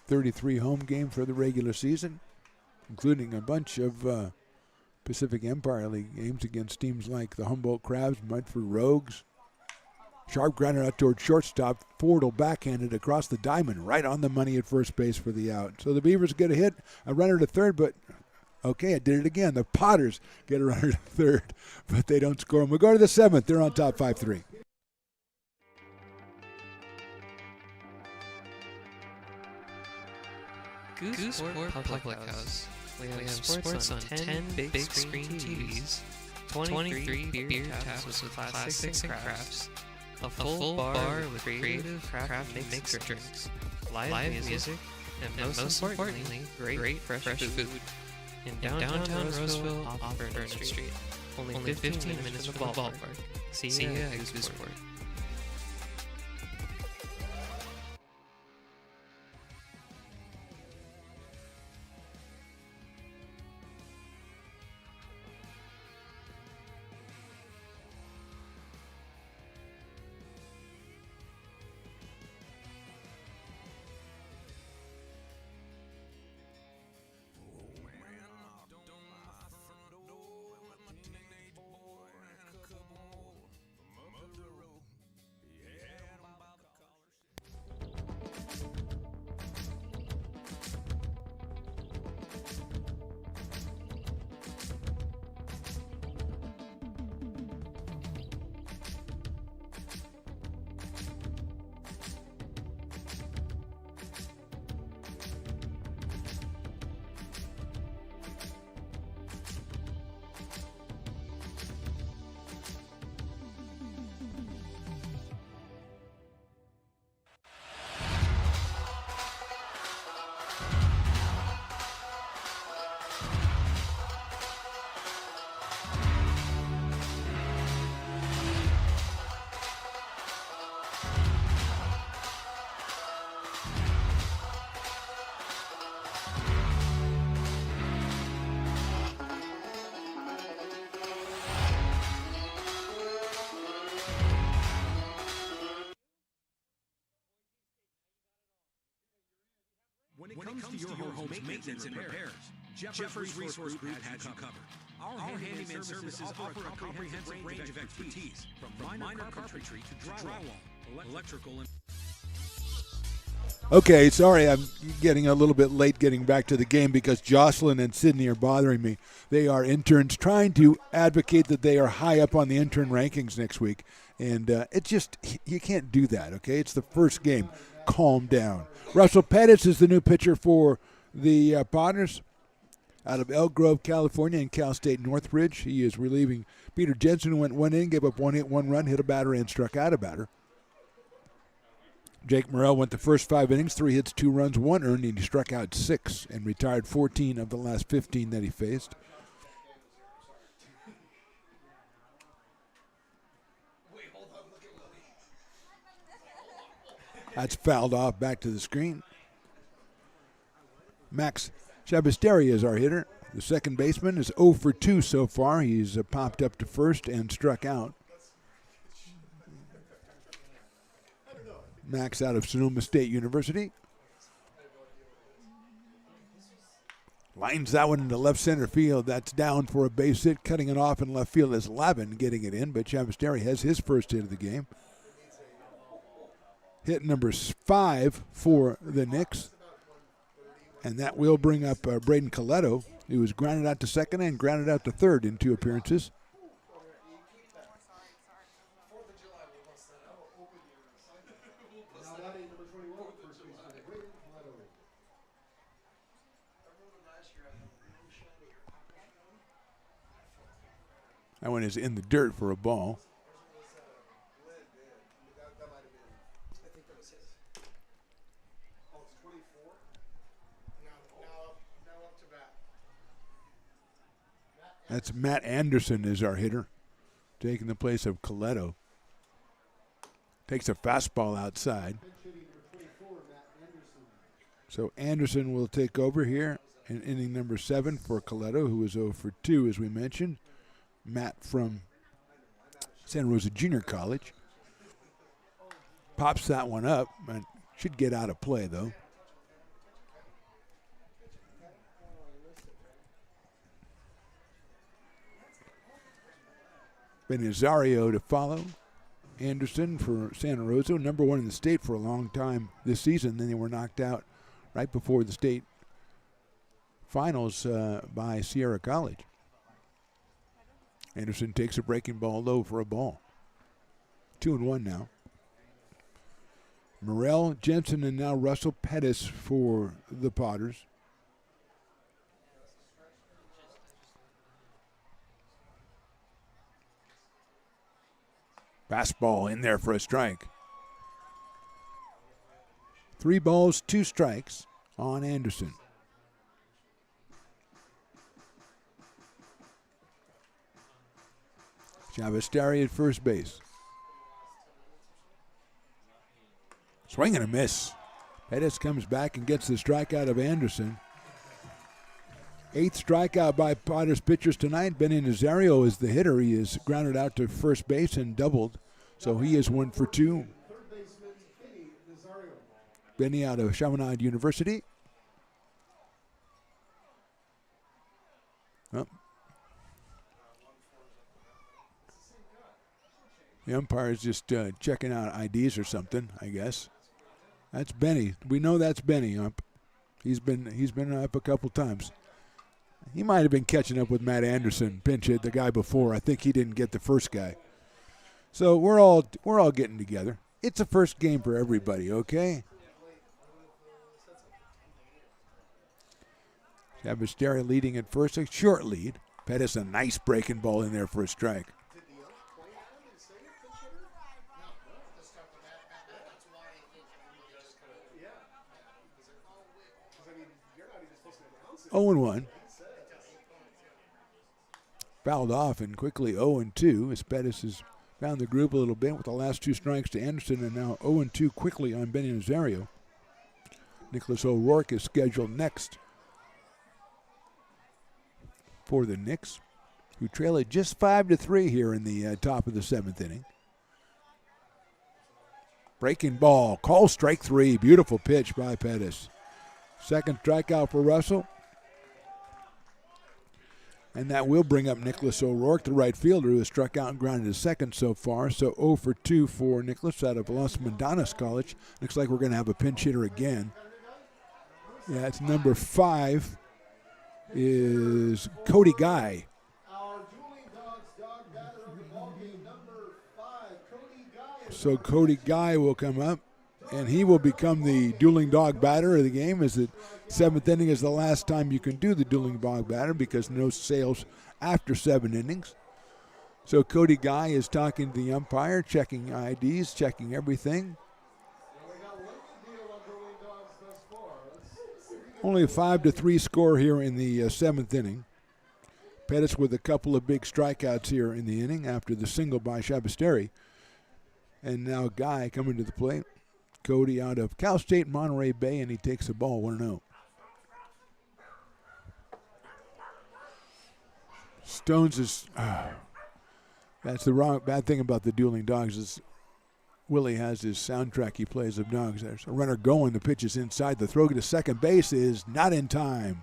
33 home games for the regular season, including a bunch of Pacific Empire League games against teams like the Humboldt Crabs, Mudford Rogues. Sharp grounder out towards shortstop. Ford will backhand it across the diamond, right on the money at first base for the out. So the Beavers get a hit, a runner to third, but okay, I did it again. The Potters get a runner to third, but they don't score. And we go to the seventh. They're on top 5-3. Gooseport Public House. We have sports on 10 big screen TVs, 23 beer taps with classics and crafts, a full bar with creative craft mixed drinks, live music, and most importantly, great fresh food. In downtown Roseville off Vernon Street. Only 15 minutes from the ballpark. See ya at Gooseport. When it comes to your home's maintenance and repairs, Jeffers Resource Group has you covered. Our handyman services offer a comprehensive range of expertise, from minor carpentry to drywall, electrical, and... Okay, sorry, I'm getting a little bit late getting back to the game because Jocelyn and Sydney are bothering me. They are interns trying to advocate that they are high up on the intern rankings next week. And it just, you can't do that, okay? It's the first game. Calm down. Russell Pettis is the new pitcher for the Potters out of Elk Grove, California, and Cal State Northridge. He is relieving Peter Jensen, who went one inning, gave up 1 hit, 1 run, hit a batter, and struck out a batter. Jake Morrell went the first 5 innings, 3 hits, 2 runs, 1 earned, and he struck out 6 and retired 14 of the last 15 that he faced. That's fouled off back to the screen. Max Shabasteri is our hitter. The second baseman is 0 for 2 so far. He's popped up to first and struck out. Max out of Sonoma State University. Lines that one into left center field. That's down for a base hit. Cutting it off in left field is Lavin getting it in, but Shabasteri has his first hit of the game. Hit number 5 for the Knicks. And that will bring up Braden Coletto, who was grounded out to second and grounded out to third in 2 appearances. That one is in the dirt for a ball. That's Matt Anderson is our hitter, taking the place of Coletto. Takes a fastball outside. So Anderson will take over here in inning number 7 for Coletto, who was 0 for 2, as we mentioned. Matt from Santa Rosa Junior College. Pops that one up, and should get out of play, though. Benizario to follow. Anderson for Santa Rosa, #1 in the state for a long time this season. Then they were knocked out right before the state finals by Sierra College. Anderson takes a breaking ball low for a ball. 2-1 now. Morrell, Jensen, and now Russell Pettis for the Potters. Fastball in there for a strike. 3 balls, 2 strikes on Anderson. Chavastari at first base. Swing and a miss. Pettis comes back and gets the strikeout of Anderson. 8th strikeout by Potters pitchers tonight. Benny Nazario is the hitter. He is grounded out to first base and doubled, so he is 1 for 2. Benny out of Chaminade University. Oh. The umpire is just checking out IDs or something, I guess. That's Benny. We know that's Benny. He's been up a couple times. He might have been catching up with Matt Anderson, pinch hit the guy before. I think he didn't get the first guy. So we're all getting together. It's a first game for everybody, okay? Chavastari leading at first, a short lead. Pettis a nice breaking ball in there for a strike. Oh and 1. Fouled off and quickly 0-2 as Pettis has found the groove a little bit with the last 2 strikes to Anderson, and now 0-2 quickly on Benny Nazario. Nicholas O'Rourke is scheduled next for the Knicks, who trail at just 5-3 here in the top of the 7th inning. Breaking ball, call strike 3. Beautiful pitch by Pettis. 2nd strikeout for Russell. And that will bring up Nicholas O'Rourke, the right fielder, who has struck out and grounded to second so far. So 0 for 2 for Nicholas out of Los Mandanas College. Looks like we're going to have a pinch hitter again. Yeah, it's number 5 is Cody Guy. So Cody Guy will come up, and he will become the dueling dog batter of the game, as the 7th inning is the last time you can do the dueling dog batter because no sales after 7 innings. So Cody Guy is talking to the umpire, checking IDs, checking everything. Only a 5-3 score here in the 7th inning. Pettis with a couple of big strikeouts here in the inning after the single by Chavastari. And now Guy coming to the plate. Cody out of Cal State Monterey Bay, and he takes the ball 1-0. Stones is that's the bad thing about the dueling dogs is Willie has his soundtrack he plays of dogs. There's a runner going, the pitch is inside. The throw to second base is not in time.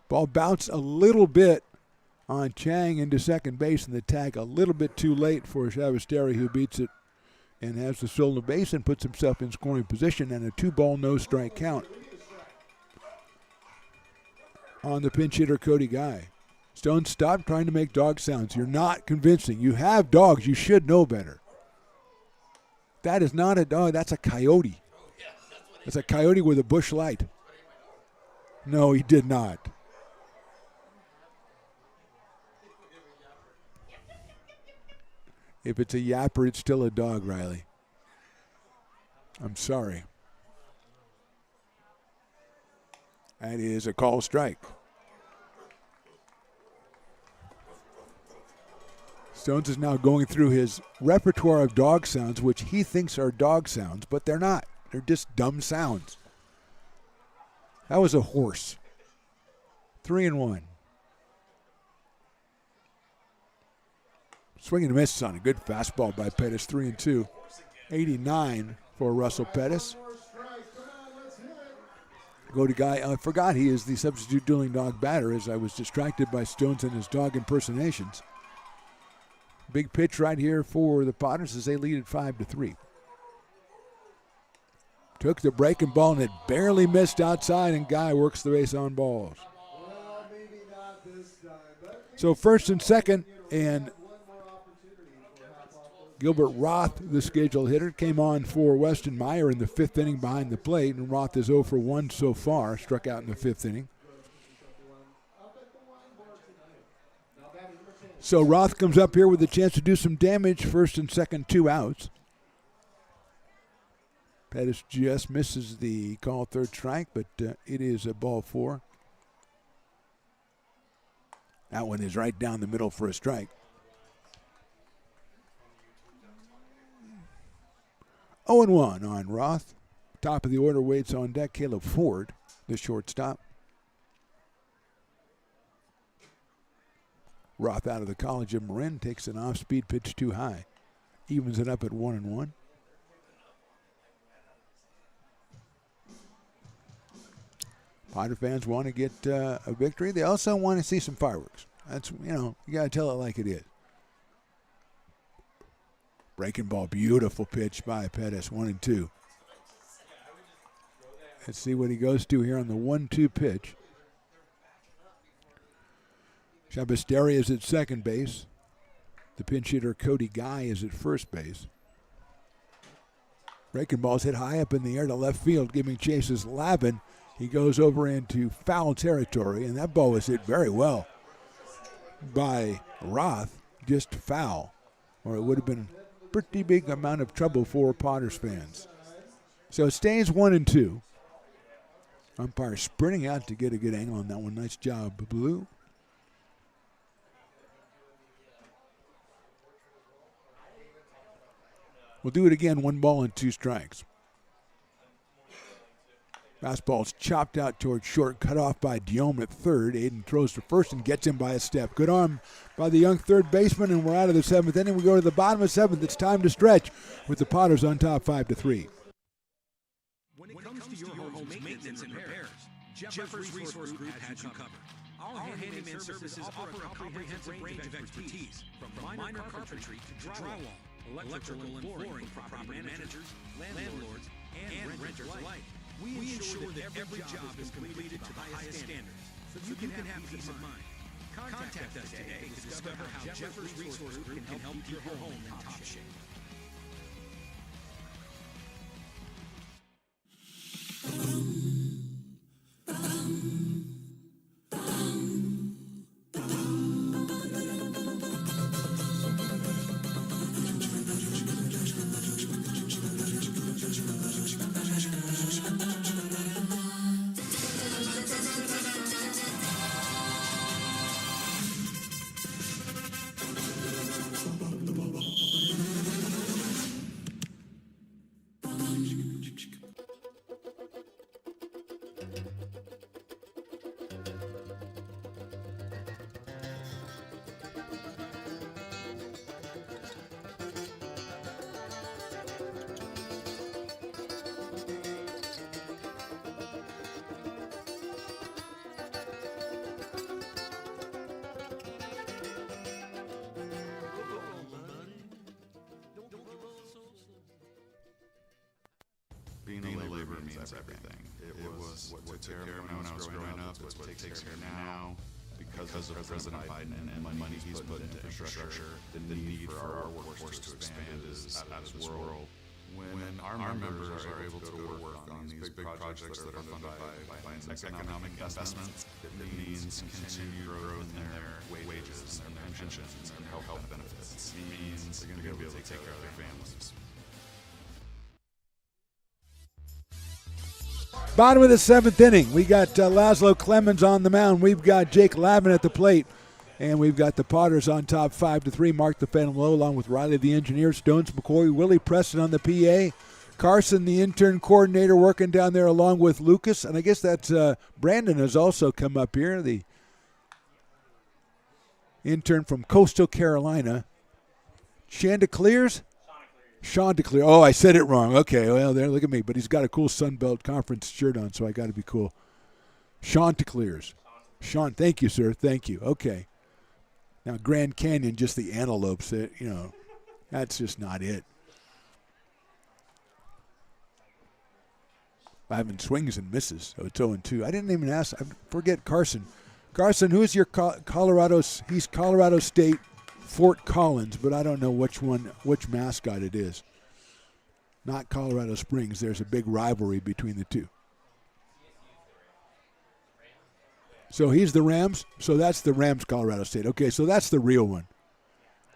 Ball bounced a little bit on Chang into second base, and the tag a little bit too late for Chavastari, who beats it and has the stolen base and puts himself in scoring position, and a 2-ball, no-strike count on the pinch hitter Cody Guy. Stone, stop trying to make dog sounds. You're not convincing. You have dogs. You should know better. That is not a dog. That's a coyote. That's a coyote with a bush light. No, he did not. If it's a yapper, it's still a dog, Riley. I'm sorry. That is a call strike. Stones is now going through his repertoire of dog sounds, which he thinks are dog sounds, but they're not. They're just dumb sounds. That was a horse. 3-1. Swing and a miss on a good fastball by Pettis. 3-2. 89 for Russell Pettis. Go to Guy. I forgot he is the substitute dueling dog batter, as I was distracted by Stones and his dog impersonations. Big pitch right here for the Potters as they lead at 5-3. Took the breaking ball and it barely missed outside, and Guy works the base on balls. So first and second, and Gilbert Roth, the scheduled hitter, came on for Weston Meyer in the 5th inning behind the plate, and Roth is 0 for 1 so far, struck out in the 5th inning. So Roth comes up here with a chance to do some damage. First and second, 2 outs. Pettis just misses the call, 3rd strike, but it is a ball 4. That one is right down the middle for a strike. 0-1 on Roth. Top of the order waits on deck. Caleb Ford, the shortstop. Roth out of the College of Marin takes an off-speed pitch too high. Evens it up at 1-1. Potter fans want to get a victory. They also want to see some fireworks. That's, you got to tell it like it is. Breaking ball, beautiful pitch by Pettis, 1-2. Let's see what he goes to here on the 1-2 pitch. Shabasteri is at second base. The pinch hitter Cody Guy is at first base. Breaking ball's hit high up in the air to left field, giving chases Lavin. He goes over into foul territory, and that ball was hit very well by Roth, just foul, or it would have been a pretty big amount of trouble for Potters fans. So it stays 1-2. Umpire sprinting out to get a good angle on that one. Nice job, Blue. We'll do it again, 1 ball and 2 strikes. Fastball's chopped out towards short, cut off by Diome at third. Aiden throws to first and gets him by a step. Good arm by the young third baseman, and we're out of the 7th inning. We go to the bottom of 7th. It's time to stretch with the Potters on top 5-3. When it comes to your home's maintenance and repairs, Jeffers Resource Group has you covered. Our handyman services offer a comprehensive range of expertise, from minor carpentry to drywall, electrical and flooring for property managers, landlords, and renters alike. We ensure that every job is completed to the highest standards, so you can have peace of mind. Contact us today to discover how Jeffers Resource Group can help keep your home in top shape. Being a laborer means everything. It was what took care of me when I was growing up. It's what takes care of me now. Because of President Biden and money he's put into infrastructure, the need for our workforce to expand is out of this world. When our members are able to go to work on these big projects that are funded by economic investments, it means continued growth in their wages and their pensions and their health benefits. It means they're going to be able to take care of their families. Bottom of the 7th inning. We got Laszlo Clemens on the mound. We've got Jake Lavin at the plate. And we've got the Potters on top 5-3. Mark the Phantom Low along with Riley the engineer, Stones McCoy, Willie Preston on the PA. Carson, the intern coordinator, working down there along with Lucas. And I guess that's Brandon has also come up here, the intern from Coastal Carolina. Chanticleers? Chanticleer. Oh, I said it wrong. Okay, well, there, look at me. But he's got a cool Sunbelt Conference shirt on, so I got to be cool. Chanticleers. Sean, thank you, sir. Thank you. Okay. Now, Grand Canyon, just the antelopes, that's just not it. Ivan swings and misses, so it's 0-2. I didn't even ask. I forget Carson. Carson, who's your he's Colorado State, Fort Collins, but I don't know which mascot it is. Not Colorado Springs. There's a big rivalry between the two. So he's the Rams. So that's the Rams, Colorado State. Okay, so that's the real one.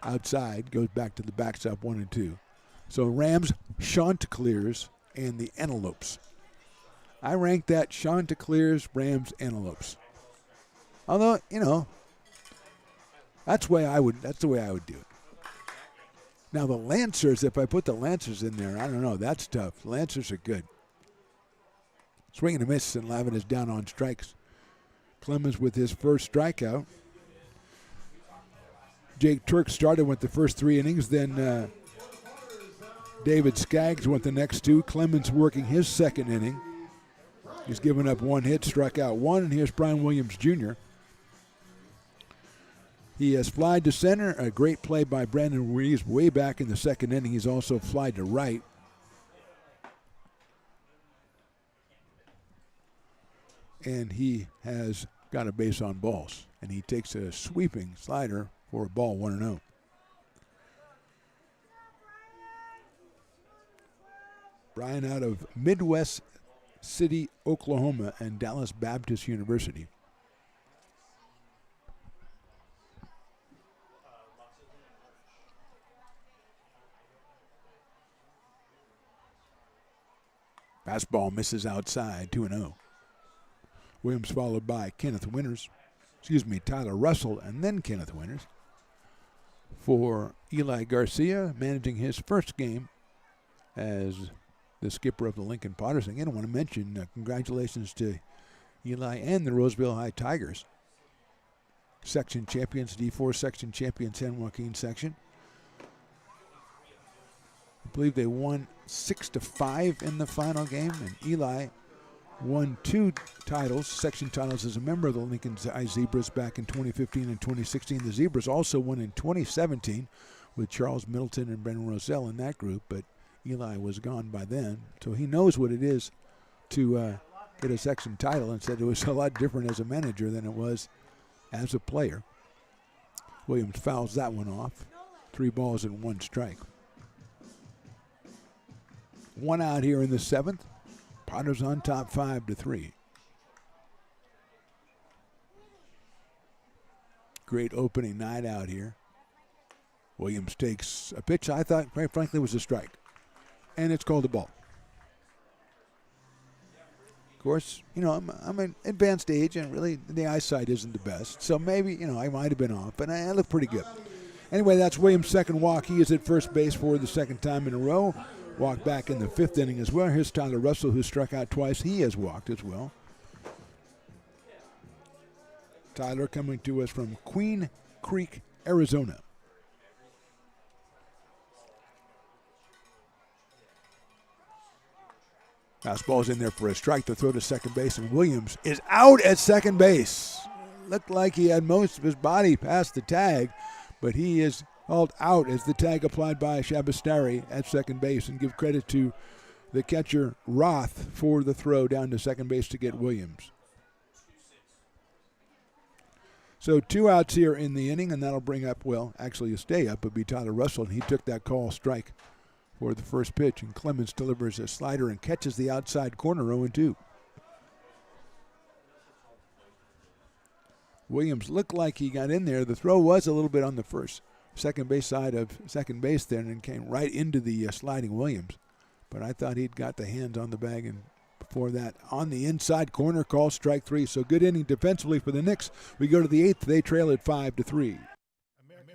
Outside, goes back to the backstop 1-2. So Rams, Chanticleers, and the Antelopes. I rank that Chanticleers, Rams, Antelopes. Although, that's the way I would do it. Now the Lancers, if I put the Lancers in there, I don't know. That's tough. Lancers are good. Swing and a miss, and Lavin is down on strikes. Clemens with his first strikeout. Jake Turk started with the first 3 innings. Then David Skaggs went the next 2. Clemens working his second inning. He's given up 1 hit, struck out 1, and here's Brian Williams Jr. He has flied to center, a great play by Brandon Reeves way back in the second inning. He's also flied to right. And he has got a base on balls, and he takes a sweeping slider for a ball, 1-0. Brian out of Midwest City, Oklahoma, and Dallas Baptist University. Fastball misses outside, 2-0. Williams followed by Tyler Russell, and then Kenneth Winters. For Eli Garcia, managing his first game as the skipper of the Lincoln Potters. Again, I want to mention congratulations to Eli and the Roseville High Tigers. Section champions, D4 section champions, San Joaquin section. I believe they won 6-5 in the final game, and Eli won 2 titles, section titles, as a member of the Lincoln Zebras back in 2015 and 2016. The Zebras also won in 2017 with Charles Middleton and Brendan Roselle in that group, but Eli was gone by then, so he knows what it is to get a section title, and said it was a lot different as a manager than it was as a player. Williams fouls that one off. 3 balls and 1 strike. 1 out here in the 7th. Potters on top 5-3. Great opening night out here. Williams takes a pitch I thought, quite frankly, was a strike. And it's called a ball. Of course, I'm an advanced age, and really the eyesight isn't the best. So maybe, I might have been off, but I look pretty good. Anyway, that's Williams' second walk. He is at first base for the second time in a row. Walked back in the 5th inning as well. Here's Tyler Russell, who struck out twice. He has walked as well. Tyler coming to us from Queen Creek, Arizona. Fastball's in there for a strike. The throw to second base, and Williams is out at second base. Looked like he had most of his body past the tag, but he is called out as the tag applied by Shabastari at second base, and give credit to the catcher Roth for the throw down to second base to get Williams. So 2 outs here in the inning, and that'll bring up, actually a stay up would be Tyler Russell, and he took that call strike for the first pitch, and Clemens delivers a slider and catches the outside corner, 0-2. Williams looked like he got in there. The throw was a little bit on the second base side of second base there, and came right into the sliding Williams. But I thought he'd got the hands on the bag, and before that, on the inside corner, call strike 3. So good inning defensively for the Knicks. We go to the 8th. They trail at 5-3. American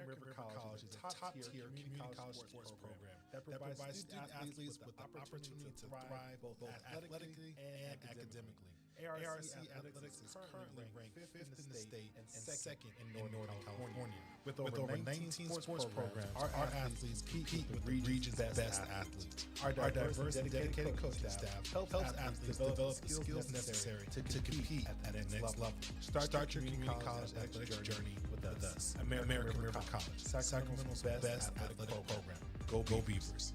River College is a top-tier community college sports program that provides student athletes with the opportunity to thrive both athletically and academically. ARC Athletics is currently ranked 5th in the state and 2nd in Northern California. With over 19 sports programs, our athletes compete with the region's best athletes. Our diverse and dedicated coaching staff helps athletes develop the skills necessary to compete at the next level. Start your community college athletics journey with us. us. American River College, Sacramento's best athletic program. Go Beavers.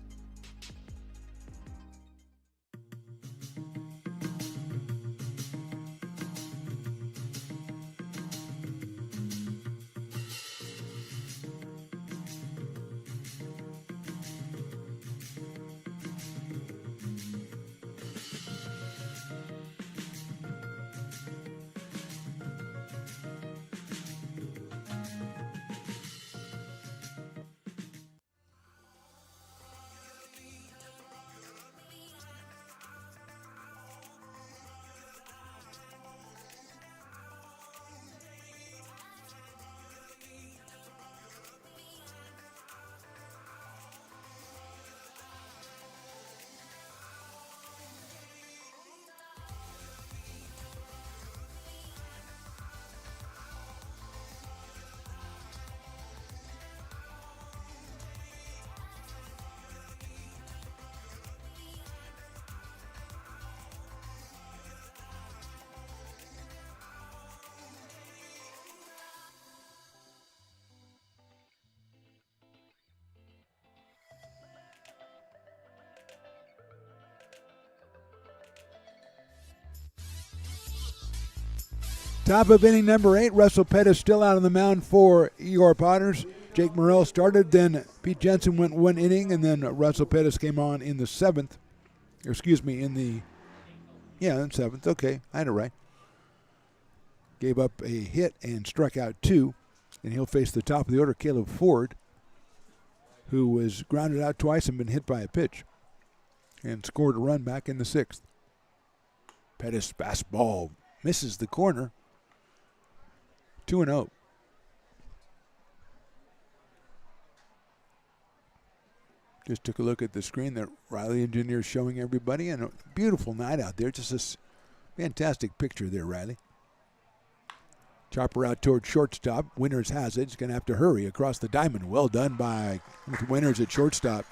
Top of inning number 8, Russell Pettis still out on the mound for Igor Potters. Jake Morrell started, then Pete Jensen went 1 inning, and then Russell Pettis came on in the 7th. In 7th. Okay, I had it right. Gave up a hit and struck out 2, and he'll face the top of the order, Caleb Ford, who was grounded out twice and been hit by a pitch, and scored a run back in the 6th. Pettis' fastball misses the corner. 2-0. Just took a look at the screen that Riley Engineer is showing everybody, and a beautiful night out there. Just this fantastic picture there, Riley. Chopper out towards shortstop. Winters has it. He's going to have to hurry across the diamond. Well done by Winters at shortstop.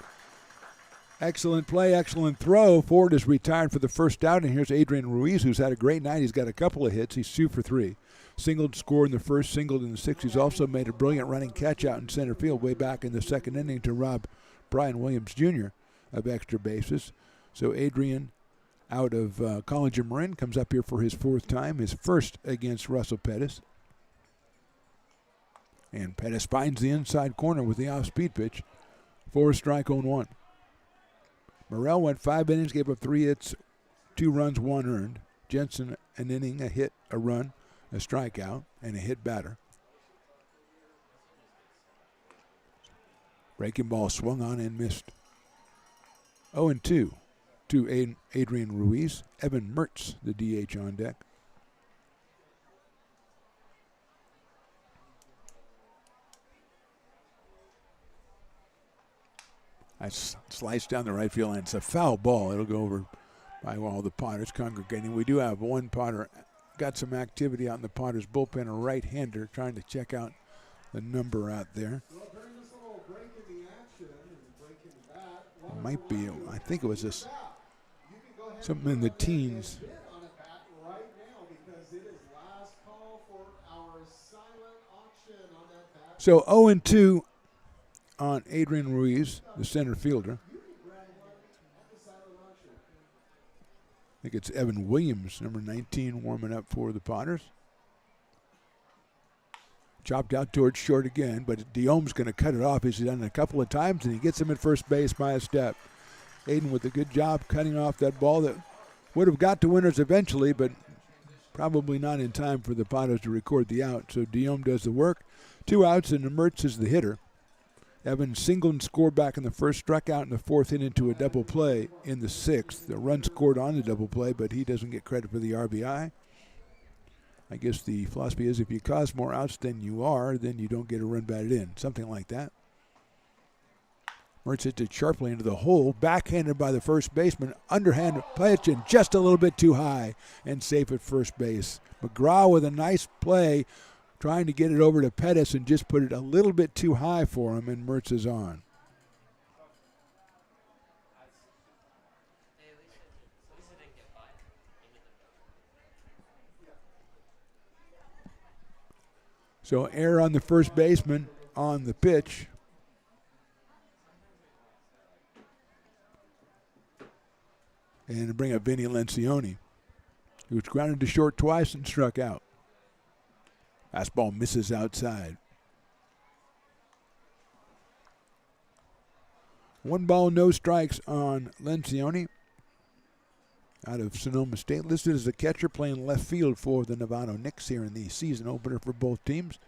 Excellent play, excellent throw. Ford is retired for the first out, and here's Adrian Ruiz, who's had a great night. He's got a couple of hits. He's 2 for 3. Singled, scored in the first, singled in the 6th. He's also made a brilliant running catch out in center field way back in the 2nd inning to rob Brian Williams Jr. of extra bases. So Adrian, out of College of Marin, comes up here for his 4th time, his first against Russell Pettis. And Pettis finds the inside corner with the off-speed pitch. 4-1. Morrell went 5 innings, gave up 3 hits, 2 runs, 1 earned. Jensen, an inning, a hit, a run, a strikeout, and a hit batter. Breaking ball swung on and missed. 0-2 to Adrian Ruiz. Evan Mertz, the DH, on deck. I sliced down the right field line. It's a foul ball. It'll go over by all the Potters congregating. We do have one Potter. Got some activity out in the Potters bullpen, a right-hander trying to check out the number out there. It might be, I think it was this, something in the teens. So 0-2 on Adrian Ruiz, the center fielder. I think it's Evan Williams, number 19, warming up for the Potters. Chopped out towards short again, but Diome's going to cut it off. He's done it a couple of times, and he gets him at first base by a step. Aiden with a good job cutting off that ball that would have got to Winters eventually, but probably not in time for the Potters to record the out. So Diome does the work. 2 outs, and Mertz is the hitter. Evans singled and scored back in the first, struck out in the 4th, hit into a double play in the 6th. The run scored on the double play, but he doesn't get credit for the RBI. I guess the philosophy is if you cause more outs than you are, then you don't get a run batted in, something like that. Mertz hits it sharply into the hole, backhanded by the first baseman, underhand pitch and just a little bit too high and safe at first base. McGraw with a nice play, trying to get it over to Pettis and just put it a little bit too high for him, and Mertz is on. So error on the first baseman on the pitch. And to bring up Vinny Lencioni, who was grounded to short twice and struck out. Fastball misses outside. 1 ball, no strikes on Lencioni out of Sonoma State, listed as a catcher playing left field for the Nevada Knicks here in the season opener for both teams.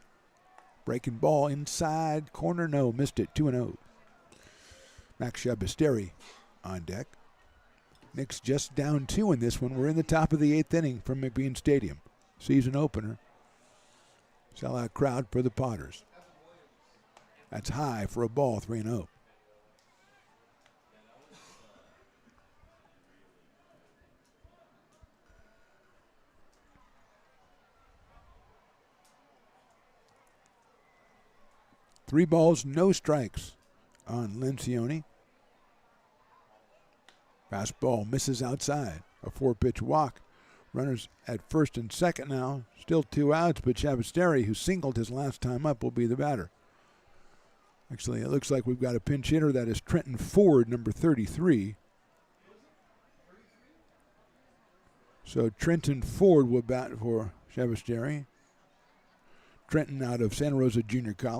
Breaking ball inside corner, no, missed it, 2-0. Max Shabasteri on deck. Knicks just down 2 in this one. We're in the top of the 8th inning from McBean Stadium. Season opener. Sellout crowd for the Potters. That's high for a ball, 3-0. Three balls, no strikes on Lencioni. Fastball misses outside. A 4-pitch walk. Runners at first and second now. Still 2 outs, but Shabasteri, who singled his last time up, will be the batter. Actually, it looks like we've got a pinch hitter. That is Trenton Ford, number 33. So Trenton Ford will bat for Shabasteri. Trenton out of Santa Rosa Junior College.